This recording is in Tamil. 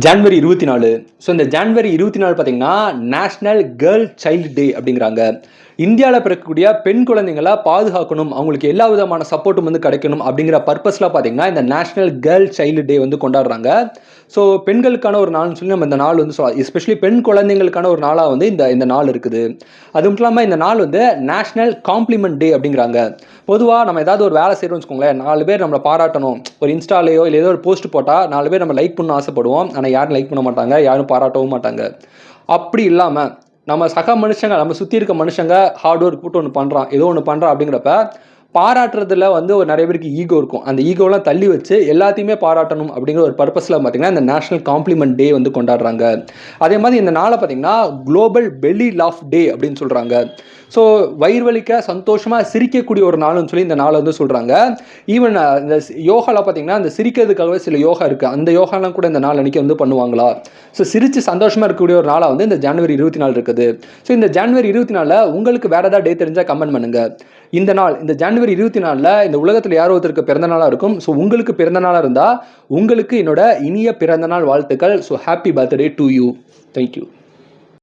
ஜனவரி 24. ஸோ இந்த ஜனவரி 24 பார்த்தீங்கன்னா நேஷனல் கேர்ள் சைல்டு டே அப்படிங்கிறாங்க. இந்தியாவில் பிறக்கக்கூடிய பெண் குழந்தைங்களை பாதுகாக்கணும், அவங்களுக்கு எல்லா விதமான சப்போர்ட்டும் வந்து கிடைக்கணும் அப்படிங்கிற பர்பஸில் பார்த்தீங்கன்னா இந்த நேஷனல் கேர்ள் சைல்டு டே வந்து கொண்டாடுறாங்க. ஸோ பெண்களுக்கான ஒரு நாள்னு சொல்லி நம்ம இந்த நாள் வந்து எஸ்பெஷலி பெண் குழந்தைங்களுக்கான ஒரு நாளாக வந்து இந்த நாள் இருக்குது. அது மட்டும் இல்லாமல் இந்த நாள் வந்து நேஷனல் காம்ப்ளிமெண்ட் டே அப்படிங்கிறாங்க. பொதுவாக நம்ம ஏதாவது ஒரு வேலை செய்கிறோம்னு வச்சுக்கோங்களேன், 4 பேர் நம்மளை பாராட்டணும், ஒரு இன்ஸ்டாலேயோ இல்லை ஏதோ ஒரு போஸ்ட் போட்டால் 4 பேர் நம்ம லைக் பண்ண ஆசைப்படுவோம். ஆனால் யாரும் லைக் பண்ண மாட்டாங்க, யாரும் பாராட்டவும் மாட்டாங்க. அப்படி இல்லாமல் நம்ம சக மனுஷங்க, நம்ம சுற்றி இருக்க மனுஷங்க ஹார்ட் ஒர்க் போட்டு ஒன்று பண்ணுறான், ஏதோ ஒன்று பண்ணுறான் அப்படிங்கிறப்ப பாராட்டுறதுல வந்து ஒரு நிறைய பேருக்கு ஈகோ இருக்கும். அந்த ஈகோலாம் தள்ளி வச்சு எல்லாத்தையுமே பாராட்டணும் அப்படிங்கிற ஒரு பர்பஸில் பார்த்தீங்கன்னா இந்த நேஷனல் காம்ப்ளிமெண்ட் டே வந்து கொண்டாடுறாங்க. அதே மாதிரி இந்த நாளை பார்த்தீங்கன்னா குளோபல் பெல்லி லாஃப் டே அப்படின்னு சொல்கிறாங்க. ஸோ வயிறு வலிக்க சந்தோஷமாக சிரிக்கக்கூடிய ஒரு நாள்னு சொல்லி இந்த நாளை வந்து சொல்கிறாங்க. ஈவன் இந்த யோகாவில் பார்த்தீங்கன்னா அந்த சிரிக்கிறதுக்காகவே சில யோகா இருக்குது. அந்த யோகாலாம் கூட இந்த நாள் அன்றைக்கி வந்து பண்ணுவாங்களா. ஸோ சிரித்து சந்தோஷமாக இருக்கக்கூடிய ஒரு நாளாக வந்து இந்த ஜனவரி 24 இருக்குது. ஸோ இந்த ஜனவரி 24 உங்களுக்கு வேறு ஏதாவது டே தெரிஞ்சால் கமெண்ட் பண்ணுங்கள். இந்த நாள், இந்த ஜனவரி 24 இந்த உலகத்தில் யாரோ ஒருத்தருக்கு பிறந்த நாளாக இருக்கும். ஸோ உங்களுக்கு பிறந்த நாளாக இருந்தால் உங்களுக்கு என்னோட இனிய பிறந்த நாள் வாழ்த்துக்கள். So happy birthday to you. Thank you.